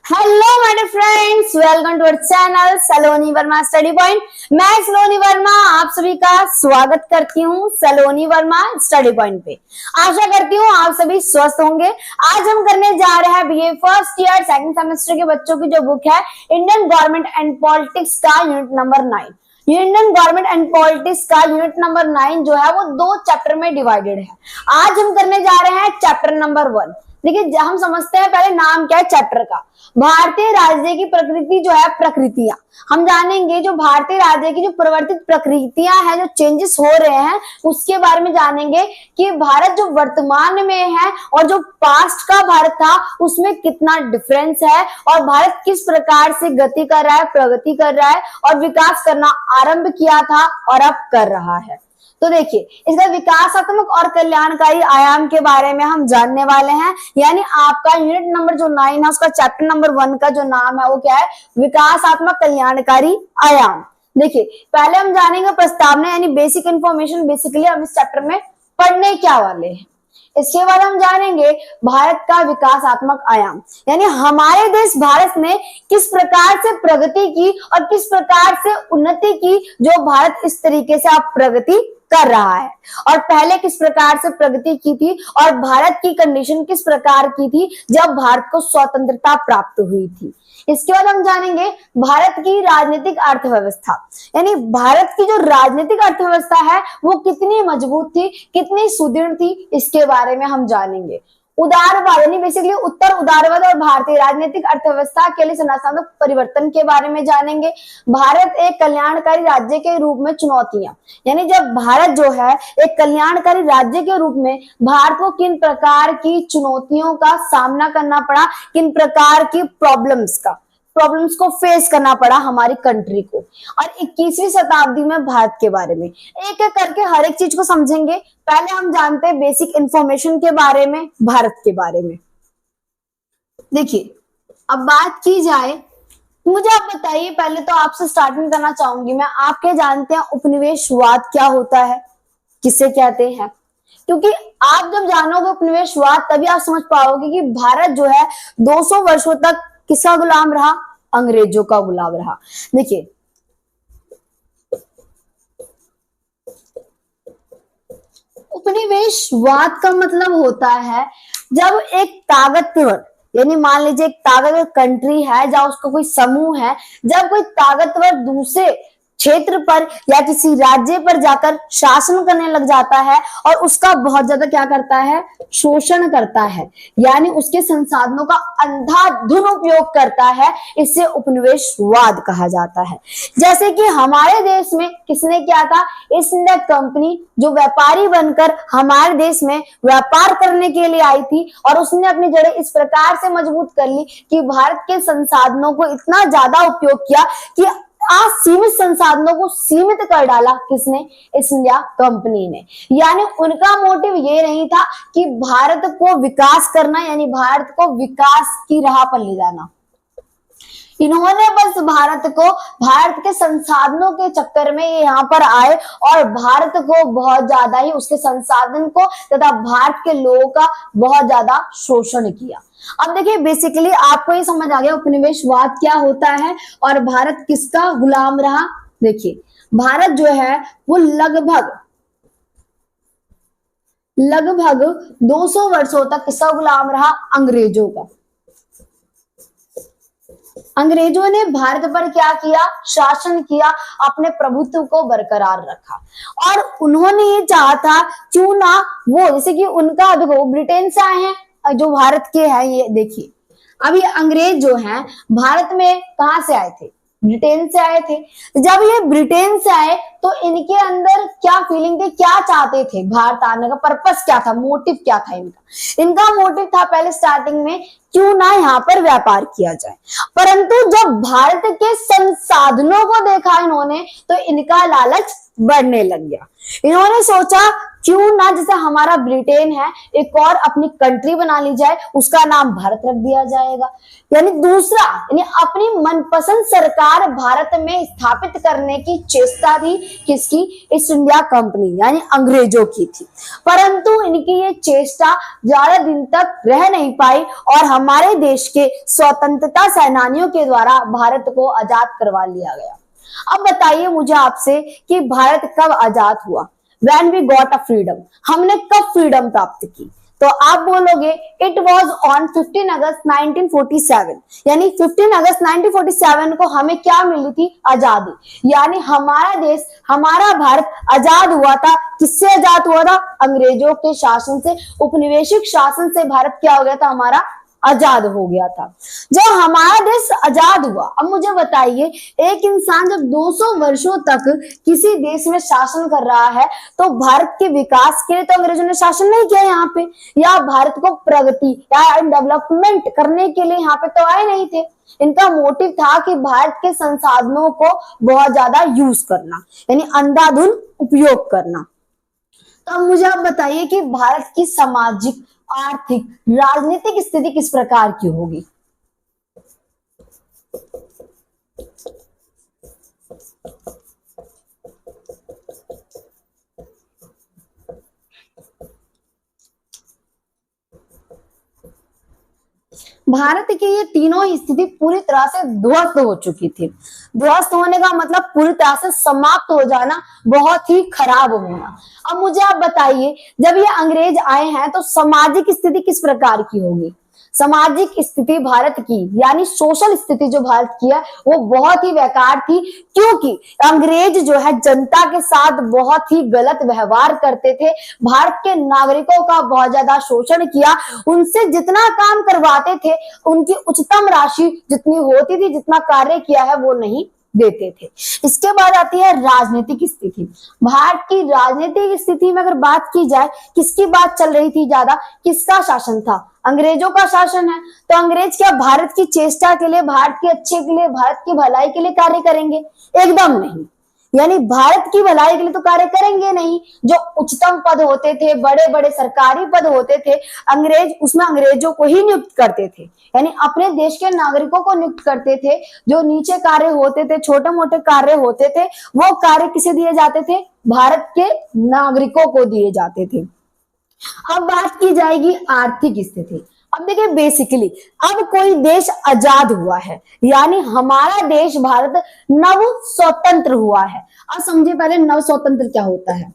Hello my friends, welcome to our channel Saloni Verma study point. मैं सलोनी वर्मा आप सभी का स्वागत करती हूँ सलोनी वर्मा स्टडी पॉइंट पे। आशा करती हूँ आप सभी स्वस्थ होंगे। आज हम करने जा रहे हैं BA first year second semester के बच्चों की जो बुक है इंडियन गवर्नमेंट एंड पॉलिटिक्स का unit number 9। Indian government and politics का यूनिट नंबर 9 जो है वो 2 चैप्टर में डिवाइडेड है। आज हम करने जा रहे हैं चैप्टर नंबर 1। देखिए, हम समझते हैं पहले नाम क्या है चैप्टर का। भारतीय राज्य की प्रकृति जो है, प्रकृतियां हम जानेंगे। जो भारतीय राज्य की जो परिवर्तित प्रकृतियां हैं, जो चेंजेस हो रहे हैं, उसके बारे में जानेंगे कि भारत जो वर्तमान में है और जो पास्ट का भारत था उसमें कितना डिफरेंस है और भारत किस प्रकार से गति कर रहा है, प्रगति कर रहा है और विकास करना आरंभ किया था और अब कर रहा है। तो देखिए, इसका विकासात्मक और कल्याणकारी आयाम के बारे में हम जानने वाले हैं। यानी आपका यूनिट नंबर जो 9 है उसका चैप्टर नंबर 1 का जो नाम है वो क्या है, विकासात्मक कल्याणकारी आयाम। देखिए, पहले हम जानेंगे प्रस्तावना यानी बेसिक इंफॉर्मेशन। बेसिकली हम इस चैप्टर में पढ़ने क्या वाले हैं। इसके बाद हम जानेंगे भारत का विकासात्मक आयाम, यानी हमारे देश भारत ने किस प्रकार से प्रगति की और किस प्रकार से उन्नति की, जो भारत इस तरीके से अब प्रगति कर रहा है और पहले किस प्रकार से प्रगति की थी और भारत की कंडीशन किस प्रकार की थी जब भारत को स्वतंत्रता प्राप्त हुई थी। इसके बाद हम जानेंगे भारत की राजनीतिक अर्थव्यवस्था, यानी भारत की जो राजनीतिक अर्थव्यवस्था है वो कितनी मजबूत थी, कितनी सुदृढ़ थी, इसके बारे में हम जानेंगे। उदारवाद यानी बेसिकली उत्तर उदारवाद और भारतीय राजनीतिक अर्थव्यवस्था के लिए संरचनात्मक परिवर्तन के बारे में जानेंगे। भारत एक कल्याणकारी राज्य के रूप में चुनौतियां, यानी जब भारत जो है एक कल्याणकारी राज्य के रूप में, भारत को किन प्रकार की चुनौतियों का सामना करना पड़ा, किन प्रकार की प्रॉब्लम्स को फेस करना पड़ा हमारी कंट्री को। और 21वीं शताब्दी में भारत के बारे में एक एक करके हर एक चीज को समझेंगे। पहले हम जानते हैं बेसिक इंफॉर्मेशन के बारे में, भारत के बारे में। देखिए, अब बात की जाए, मुझे आप बताइए, पहले तो आपसे स्टार्टिंग करना चाहूंगी मैं, आप क्या जानते हैं उपनिवेशवाद क्या होता है, किसे कहते हैं? क्योंकि आप जब जानोगे उपनिवेशवाद तभी आप समझ पाओगे कि भारत जो है 200 वर्षों तक किसका गुलाम रहा, अंग्रेजों का गुलाम रहा। देखिए, उपनिवेशवाद का मतलब होता है जब एक ताकतवर, यानी मान लीजिए एक ताकतवर कंट्री है, जहां उसका कोई समूह है, जब कोई ताकतवर दूसरे क्षेत्र पर या किसी राज्य पर जाकर शासन करने लग जाता है और उसका बहुत ज्यादा क्या करता है, शोषण करता है, यानी उसके संसाधनों का अंधाधुंध उपयोग करता है, इससे उपनिवेशवाद कहा जाता है। जैसे कि हमारे देश में किसने किया था, ईस्ट इंडिया कंपनी, जो व्यापारी बनकर हमारे देश में व्यापार करने के लिए आई थी और उसने अपनी जड़ें इस प्रकार से मजबूत कर ली कि भारत के संसाधनों को इतना ज्यादा उपयोग किया कि असीमित संसाधनों को सीमित कर डाला। किसने? ईस्ट इंडिया कंपनी ने। यानी उनका मोटिव ये नहीं था कि भारत को विकास करना, यानी भारत को विकास की राह पर ले जाना। इन्होंने बस भारत के संसाधनों के चक्कर में ये यहाँ पर आए और भारत को बहुत ज्यादा ही, उसके संसाधन को तथा भारत के लोगों का बहुत ज्यादा शोषण किया। अब देखिए, बेसिकली आपको ये समझ आ गया उपनिवेशवाद क्या होता है और भारत किसका गुलाम रहा। देखिए, भारत जो है वो लगभग 200 वर्षों तक किसका गुलाम रहा, अंग्रेजों का। अंग्रेजों ने भारत पर क्या किया, शासन किया, अपने प्रभुत्व को बरकरार रखा और उन्होंने ये चाहा था, क्यों ना वो, जैसे कि उनका, देखो ब्रिटेन से आए हैं जो भारत के हैं, ये देखिए, अभी अंग्रेज जो हैं भारत में कहां से आए थे, ब्रिटेन से आए थे। जब ये ब्रिटेन से आए तो इनके अंदर क्या फीलिंग थी, क्या चाहते थे, भारत आने का पर्पस क्या था, मोटिव क्या था इनका मोटिव था पहले स्टार्टिंग में, क्यों ना यहाँ पर व्यापार किया जाए। परंतु जब भारत के संसाधनों को देखा इन्होंने तो इनका लालच बढ़ने लग गया। इन्होंने सोचा, क्यों ना जैसे हमारा ब्रिटेन है, एक और अपनी कंट्री बना ली जाए, उसका नाम भारत रख दिया जाएगा। यानी दूसरा, यानी अपनी मनपसंद सरकार भारत में स्थापित करने की चेष्टा थी, किसकी? ईस्ट इंडिया कंपनी यानी अंग्रेजों की थी। परंतु इनकी ये चेष्टा ज्यादा दिन तक रह नहीं पाई और हमारे देश के स्वतंत्रता सेनानियों के द्वारा भारत को आजाद करवा लिया गया। अब बताइए मुझे आपसे कि भारत कब आजाद हुआ? When we got a freedom, हमने कब फ्रीडम प्राप्त की? तो आप बोलोगे इट वॉज ऑन 15 अगस्त 1947, यानी 15 अगस्त 1947 को हमें क्या मिली थी? आजादी। यानी हमारा देश, हमारा भारत आजाद हुआ था। किससे आजाद हुआ था? अंग्रेजों के शासन से, उपनिवेशिक शासन से भारत क्या हो गया था? हमारा आजाद हो गया था। जब हमारा देश आजाद हुआ, अब मुझे बताइए, एक इंसान जब 200 वर्षों तक किसी देश में शासन कर रहा है तो भारत के विकास के लिए तो अंग्रेजों ने शासन नहीं किया यहाँ पे, या भारत को प्रगति या डेवलपमेंट करने के लिए यहाँ पे तो आए नहीं थे। इनका मोटिव था कि भारत के संसाधनों को बहुत ज्यादा यूज करना, यानी अंधाधुंध उपयोग करना। तो अब मुझे आप बताइए कि भारत की सामाजिक, आर्थिक, राजनीतिक स्थिति किस प्रकार की होगी? भारत की ये तीनों स्थिति पूरी तरह से ध्वस्त हो चुकी थी। ध्वस्त होने का मतलब पूरी तरह से समाप्त हो जाना, बहुत ही खराब होना। अब मुझे आप बताइए, जब ये अंग्रेज आए हैं तो सामाजिक स्थिति किस प्रकार की होगी? सामाजिक स्थिति भारत की, यानी सोशल स्थिति जो भारत की है वो बहुत ही बेकार थी, क्योंकि अंग्रेज जो है जनता के साथ बहुत ही गलत व्यवहार करते थे। भारत के नागरिकों का बहुत ज्यादा शोषण किया, उनसे जितना काम करवाते थे उनकी उच्चतम राशि जितनी होती थी, जितना कार्य किया है वो नहीं देते थे। इसके बाद आती है राजनीतिक स्थिति। भारत की राजनीतिक स्थिति में अगर बात की जाए, किसकी बात चल रही थी ज्यादा? किसका शासन था? अंग्रेजों का शासन है। तो अंग्रेज क्या भारत की चेष्टा के लिए, भारत के अच्छे के लिए, भारत की भलाई के लिए कार्य करेंगे? एकदम नहीं। यानी भारत की भलाई के लिए तो कार्य करेंगे नहीं। जो उच्चतम पद होते थे, बड़े बड़े सरकारी पद होते थे, अंग्रेज उसमें अंग्रेजों को ही नियुक्त करते थे, यानी अपने देश के नागरिकों को नियुक्त करते थे। जो नीचे कार्य होते थे, छोटे मोटे कार्य होते थे, वो कार्य किसे दिए जाते थे? भारत के नागरिकों को दिए जाते थे। अब बात की जाएगी आर्थिक स्थिति। अब देखिए, बेसिकली अब कोई देश आजाद हुआ है, यानी हमारा देश भारत नव स्वतंत्र हुआ है। अब समझिए पहले नव स्वतंत्र क्या होता है।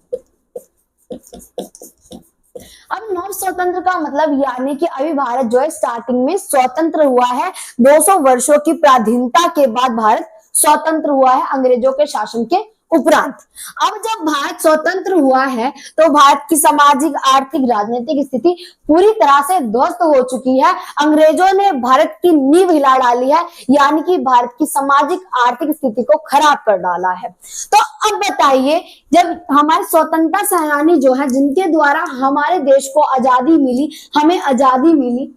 अब नव स्वतंत्र का मतलब यानी कि अभी भारत जो है स्टार्टिंग में स्वतंत्र हुआ है। 200 वर्षों की पराधीनता के बाद भारत स्वतंत्र हुआ है अंग्रेजों के शासन के उपरांत। अब जब भारत स्वतंत्र हुआ है तो भारत की सामाजिक, आर्थिक, राजनीतिक स्थिति पूरी तरह से ध्वस्त हो चुकी है। अंग्रेजों ने भारत की नींव हिला डाली है, यानी कि भारत की सामाजिक, आर्थिक स्थिति को खराब कर डाला है। तो अब बताइए, जब हमारे स्वतंत्रता सेनानी जो है, जिनके द्वारा हमारे देश को आजादी मिली, हमें आजादी मिली,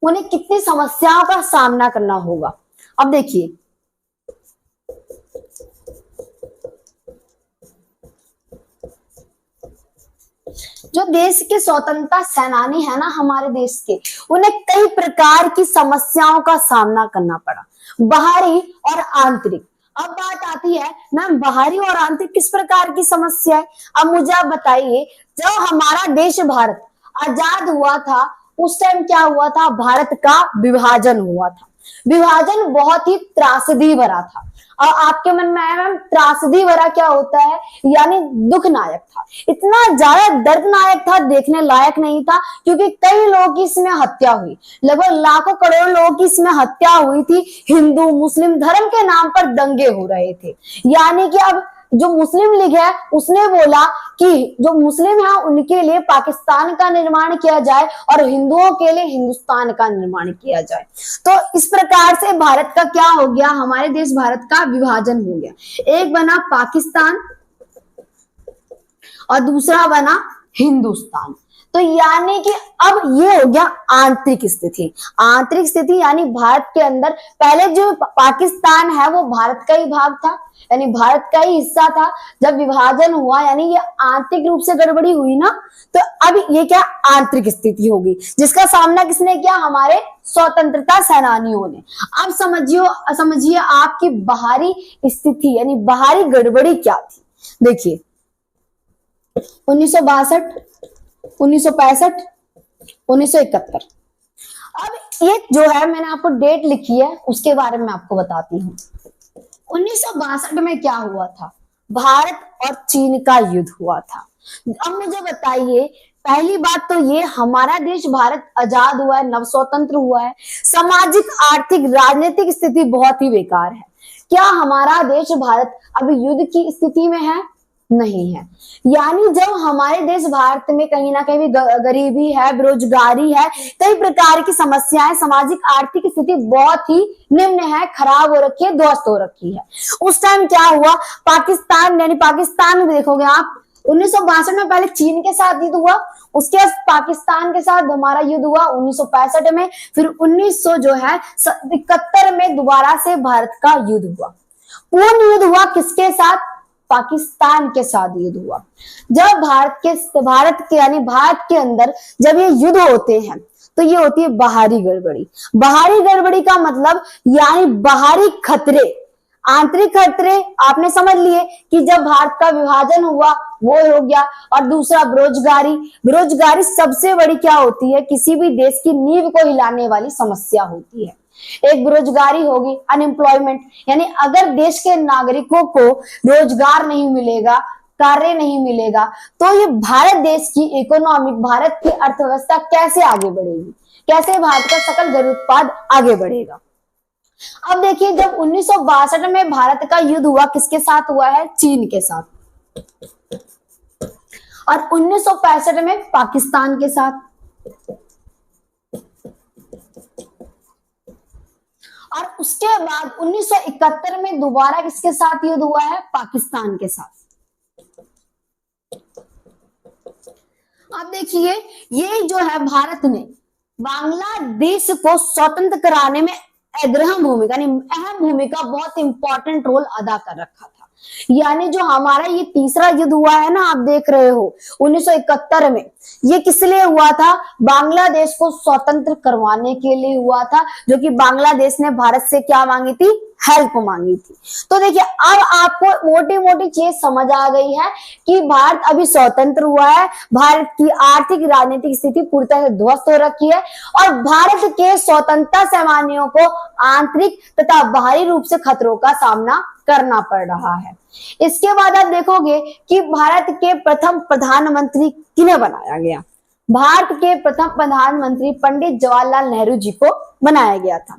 उन्हें कितनी समस्याओं का सामना करना होगा। अब देखिए, जो देश के स्वतंत्रता सेनानी है ना हमारे देश के, उन्हें कई प्रकार की समस्याओं का सामना करना पड़ा, बाहरी और आंतरिक। अब बात आती है मैम, बाहरी और आंतरिक किस प्रकार की समस्या है? अब मुझे आप बताइए, जब हमारा देश भारत आजाद हुआ था उस टाइम क्या हुआ था? भारत का विभाजन हुआ था। विभाजन बहुत ही त्रासदी भरा था। और आपके मन में आया मैम, त्रासदी भरा क्या होता है? यानी दुखनायक था, इतना ज्यादा दर्दनायक था, देखने लायक नहीं था, क्योंकि कई लोगों की इसमें हत्या हुई, लगभग लाखों करोड़ों लोगों की इसमें हत्या हुई थी। हिंदू मुस्लिम धर्म के नाम पर दंगे हो रहे थे। यानी कि अब जो मुस्लिम लीग है उसने बोला कि जो मुस्लिम है उनके लिए पाकिस्तान का निर्माण किया जाए और हिंदुओं के लिए हिंदुस्तान का निर्माण किया जाए। तो इस प्रकार से भारत का क्या हो गया? हमारे देश भारत का विभाजन हो गया। एक बना पाकिस्तान और दूसरा बना हिंदुस्तान। तो यानी कि अब ये हो गया आंतरिक स्थिति। आंतरिक स्थिति यानी भारत के अंदर पहले जो पाकिस्तान है वो भारत का ही भाग था, यानी भारत का ही हिस्सा था। जब विभाजन हुआ यानी ये आंतरिक रूप से गड़बड़ी हुई ना, तो अब ये क्या आंतरिक स्थिति होगी, जिसका सामना किसने किया? हमारे स्वतंत्रता सेनानियों ने। अब समझिए आपकी बाहरी स्थिति यानी बाहरी गड़बड़ी क्या थी। देखिए 1962, 1965, 1971। अब ये जो है मैंने आपको डेट लिखी है उसके बारे में आपको बताती हूँ। 1962 में क्या हुआ था? भारत और चीन का युद्ध हुआ था। अब मुझे बताइए, पहली बात तो ये, हमारा देश भारत आजाद हुआ है, नव स्वतंत्र हुआ है, सामाजिक आर्थिक राजनीतिक स्थिति बहुत ही बेकार है। क्या हमारा देश भारत अभी युद्ध की स्थिति में है? नहीं है। यानी जब हमारे देश भारत में कहीं ना कहीं गरीबी है, बेरोजगारी है, कई प्रकार की समस्याएं, सामाजिक आर्थिक स्थिति बहुत ही निम्न है, खराब हो रखी है, ध्वस्त हो रखी है। उस टाइम क्या हुआ? पाकिस्तान, यानी पाकिस्तान में देखोगे आप, 1962 में पहले चीन के साथ युद्ध हुआ, उसके बाद पाकिस्तान के साथ हमारा युद्ध हुआ 1965 में, फिर 1900 जो है 71 में दोबारा से भारत का युद्ध हुआ। पूर्ण युद्ध हुआ किसके साथ? पाकिस्तान के साथ युद्ध हुआ। जब भारत के यानी भारत के अंदर जब ये युद्ध होते हैं तो ये होती है बाहरी गड़बड़ी। बाहरी गड़बड़ी का मतलब यानी बाहरी खतरे, आंतरिक खतरे आपने समझ लिए कि जब भारत का विभाजन हुआ वो हो गया। और दूसरा बेरोजगारी। बेरोजगारी सबसे बड़ी क्या होती है? किसी भी देश की नींव को हिलाने वाली समस्या होती है। एक बेरोजगारी होगी, अनएम्प्लॉयमेंट, यानी अगर देश के नागरिकों को रोजगार नहीं मिलेगा, कार्य नहीं मिलेगा, तो ये भारत देश की इकोनॉमिक, भारत की अर्थव्यवस्था कैसे आगे बढ़ेगी? कैसे भारत का सकल घरेलू उत्पाद आगे बढ़ेगा? अब देखिए, जब 1962 में भारत का युद्ध हुआ, किसके साथ हुआ है? चीन के साथ। और 1965 में पाकिस्तान के साथ। और उसके बाद 1971 में दोबारा किसके साथ युद्ध हुआ है? पाकिस्तान के साथ। अब देखिए, ये जो है भारत ने बांग्लादेश को स्वतंत्र कराने में अग्रणी भूमिका, यानी अहम भूमिका, बहुत इंपॉर्टेंट रोल अदा कर रखा था। यानी जो हमारा ये तीसरा युद्ध हुआ है ना, आप देख रहे हो 1971 में, ये किस लिए हुआ था? बांग्लादेश को स्वतंत्र करवाने के लिए हुआ था, जो कि बांग्लादेश ने भारत से क्या मांगी थी? हेल्प मांगी थी। तो देखिए, अब आपको मोटी मोटी चीज समझ आ गई है कि भारत अभी स्वतंत्र हुआ है, भारत की आर्थिक राजनीतिक स्थिति पूरी तरह से ध्वस्त हो रखी है, और भारत के स्वतंत्रता सेनानियों को आंतरिक तथा बाहरी रूप से खतरों का सामना करना पड़ रहा है। इसके बाद आप देखोगे कि भारत के प्रथम प्रधानमंत्री किन्हें बनाया गया? भारत के प्रथम प्रधानमंत्री पंडित जवाहरलाल नेहरू जी को बनाया गया था।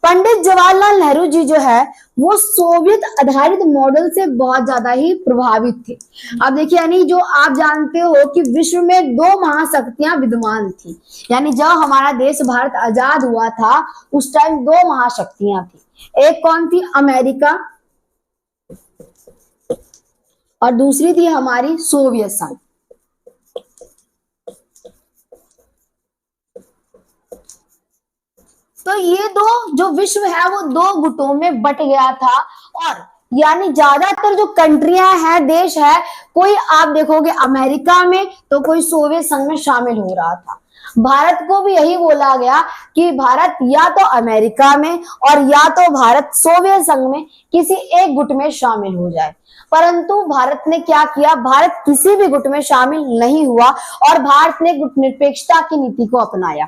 पंडित जवाहरलाल नेहरू जी जो है वो सोवियत आधारित मॉडल से बहुत ज्यादा ही प्रभावित थे। अब देखिए, यानी जो आप जानते हो कि विश्व में दो महाशक्तियां विद्यमान थी, यानी जब हमारा देश भारत आजाद हुआ था उस टाइम दो महाशक्तियां थी। एक कौन थी? अमेरिका, और दूसरी थी हमारी सोवियत संघ। तो ये दो जो विश्व है वो दो गुटों में बट गया था, और यानी ज्यादातर जो कंट्रियां हैं, देश है, कोई आप देखोगे अमेरिका में तो कोई सोवियत संघ में शामिल हो रहा था। भारत को भी यही बोला गया कि भारत या तो अमेरिका में और या तो भारत सोवियत संघ में किसी एक गुट में शामिल हो जाए। परंतु भारत ने क्या किया? भारत किसी भी गुट में शामिल नहीं हुआ और भारत ने गुट निरपेक्षता की नीति को अपनाया।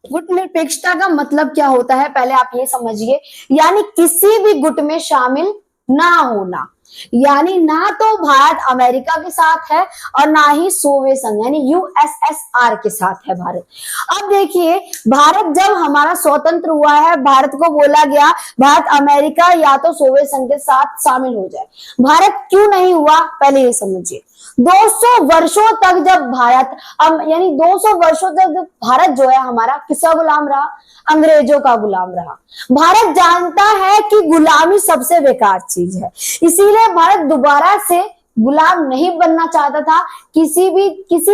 गुट निरपेक्षता का मतलब क्या होता है, पहले आप ये समझिए। यानी किसी भी गुट में शामिल ना होना, यानी ना तो भारत अमेरिका के साथ है और ना ही सोवियत संघ यानी यूएसएसआर के साथ है भारत। अब देखिए, भारत जब हमारा स्वतंत्र हुआ है, भारत को बोला गया भारत अमेरिका या तो सोवियत संघ के साथ शामिल हो जाए। भारत क्यों नहीं हुआ, पहले ये समझिए। 200 वर्षों तक जब भारत यानी 200 वर्षों तक भारत जो है हमारा किसका गुलाम रहा? अंग्रेजों का गुलाम रहा। भारत जानता है कि गुलामी सबसे बेकार चीज है, इसीलिए भारत दोबारा से गुलाम नहीं बनना चाहता था। किसी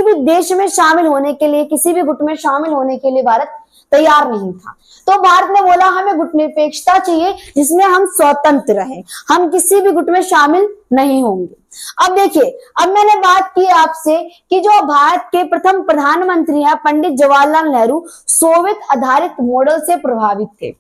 भी देश में शामिल होने के लिए, किसी भी गुट में शामिल होने के लिए भारत तैयार नहीं था। तो भारत ने बोला हमें गुटनिरपेक्षता चाहिए जिसमें हम स्वतंत्र रहें, हम किसी भी गुट में शामिल नहीं होंगे। अब देखिए, अब मैंने बात की आपसे कि जो भारत के प्रथम प्रधानमंत्री हैं पंडित जवाहरलाल नेहरू सोवियत आधारित मॉडल से प्रभावित थे।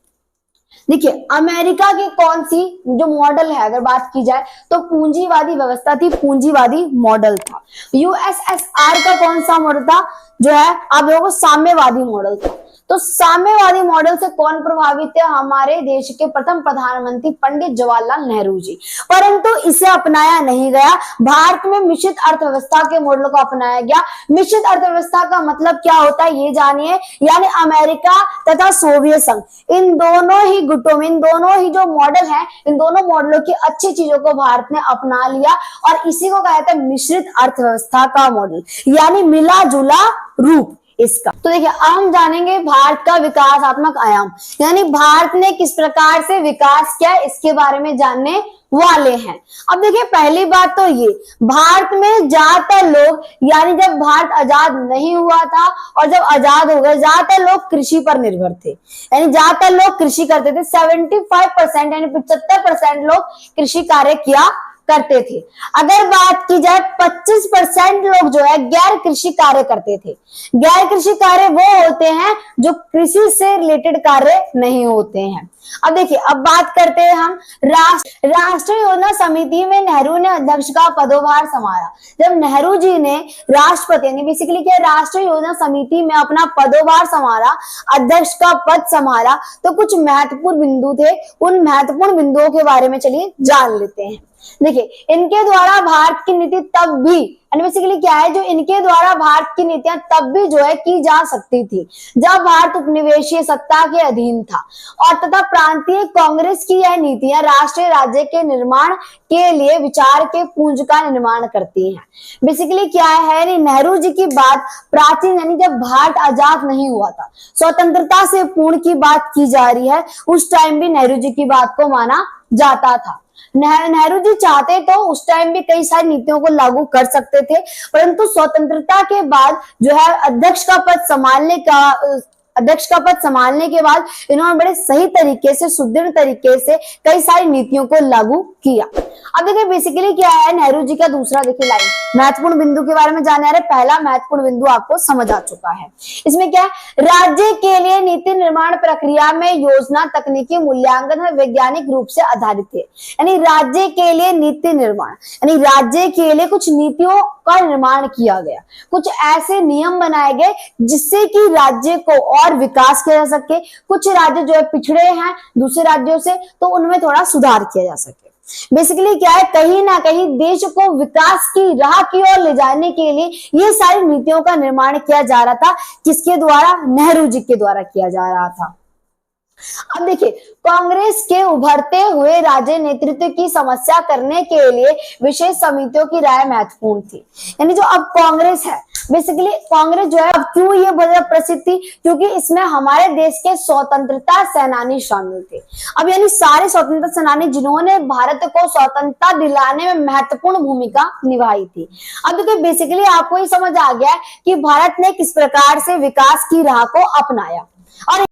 देखिए, अमेरिका की कौन सी जो मॉडल है अगर बात की जाए तो पूंजीवादी व्यवस्था थी, पूंजीवादी मॉडल था। यूएसएसआर का कौन सा मॉडल था जो है आप लोगों को साम्यवादी मॉडल था। तो साम्यवादी मॉडल से कौन प्रभावित है? हमारे देश के प्रथम प्रधानमंत्री पंडित जवाहरलाल नेहरू जी। परंतु इसे अपनाया नहीं गया, भारत में मिश्रित अर्थव्यवस्था के मॉडल को अपनाया गया। मिश्रित अर्थव्यवस्था का मतलब क्या होता है ये जानिए, यानी अमेरिका तथा सोवियत संघ, इन दोनों ही गुटों में, इन दोनों ही जो मॉडल है, इन दोनों मॉडलों की अच्छी चीजों को भारत ने अपना लिया और इसी को कहा जाता है मिश्रित अर्थव्यवस्था का मॉडल, यानी मिला जुला रूप इसका। तो देखिए, अब हम जानेंगे भारत का विकासात्मक आयाम, यानी भारत ने किस प्रकार से विकास किया इसके बारे में जानने वाले हैं। अब देखिए, पहली बात तो ये, भारत में ज्यादातर लोग, यानी जब भारत आजाद नहीं हुआ था और जब आजाद हो गए, ज्यादातर लोग कृषि पर निर्भर थे, यानी ज्यादातर लोग कृषि करते थे। 75% यानी 75% लोग कृषि कार्य किया करते थे। अगर बात की जाए 25% लोग जो है गैर कृषि कार्य करते थे। गैर कृषि कार्य वो होते हैं जो कृषि से रिलेटेड कार्य नहीं होते हैं। अब देखिए, अब बात करते हैं हम राष्ट्रीय योजना समिति में नेहरू ने अध्यक्ष का पदभार संभाला। जब नेहरू जी ने राष्ट्रपति यानी बेसिकली क्या राष्ट्रीय योजना समिति में अपना पदभार संभाला, अध्यक्ष का पद संभाला, तो कुछ महत्वपूर्ण बिंदु थे। उन महत्वपूर्ण बिंदुओं के बारे में चलिए जान लेते हैं। देखिए, इनके द्वारा भारत की नीति तब भी, यानी बेसिकली क्या है, जो इनके द्वारा भारत की नीतियां तब भी जो है की जा सकती थी जब भारत उपनिवेशीय सत्ता के अधीन था, और तथा प्रांतीय कांग्रेस की यह नीतियां राष्ट्रीय राज्य के निर्माण के लिए विचार के पुंज का निर्माण करती हैं। बेसिकली क्या है, नेहरू जी की बात प्राचीन, यानी जब भारत आजाद नहीं हुआ था, स्वतंत्रता से पूर्ण की बात की जा रही है, उस टाइम भी नेहरू जी की बात को माना जाता था। नेहरू जी चाहते तो उस टाइम भी कई सारी नीतियों को लागू कर सकते थे, परंतु स्वतंत्रता के बाद जो है अध्यक्ष का पद संभालने के बाद इन्होंने बड़े सही तरीके से, सुदृढ़ तरीके से कई सारी नीतियों को लागू किया। अब देखिए, बेसिकली क्या है नेहरू जी का दूसरा, देखिए लाइन, महत्वपूर्ण बिंदु के बारे में जानने आ रहे। पहला महत्वपूर्ण बिंदु आपको समझ आ चुका है। इसमें क्या है, राज्य के लिए नीति निर्माण प्रक्रिया में योजना, तकनीकी मूल्यांकन और वैज्ञानिक रूप से आधारित है। यानी राज्य के लिए नीति निर्माण, यानी राज्य के लिए कुछ नीतियों का निर्माण किया गया, कुछ ऐसे नियम बनाए गए जिससे कि राज्य को और विकास किया जा सके। कुछ राज्य जो है पिछड़े हैं दूसरे राज्यों से, तो उनमें थोड़ा सुधार किया जा सके। बेसिकली क्या है, कहीं ना कहीं देश को विकास की राह की ओर ले जाने के लिए ये सारी नीतियों का निर्माण किया जा रहा था। किसके द्वारा? नेहरू जी के द्वारा किया जा रहा था। अब देखिए, कांग्रेस के उभरते हुए राज्य नेतृत्व की समस्या करने के लिए विशेष समितियों की राय महत्वपूर्ण थी। यानी जो अब कांग्रेस है, बेसिकली कांग्रेस जो है, अब क्यों ये बहुत प्रसिद्ध थी, क्योंकि इसमें हमारे देश के स्वतंत्रता सेनानी शामिल थे। अब यानी सारे स्वतंत्रता सेनानी जिन्होंने भारत को स्वतंत्रता दिलाने में महत्वपूर्ण भूमिका निभाई थी। अब देखिए, बेसिकली आपको ये समझ आ गया कि भारत ने किस प्रकार से विकास की राह को अपनाया और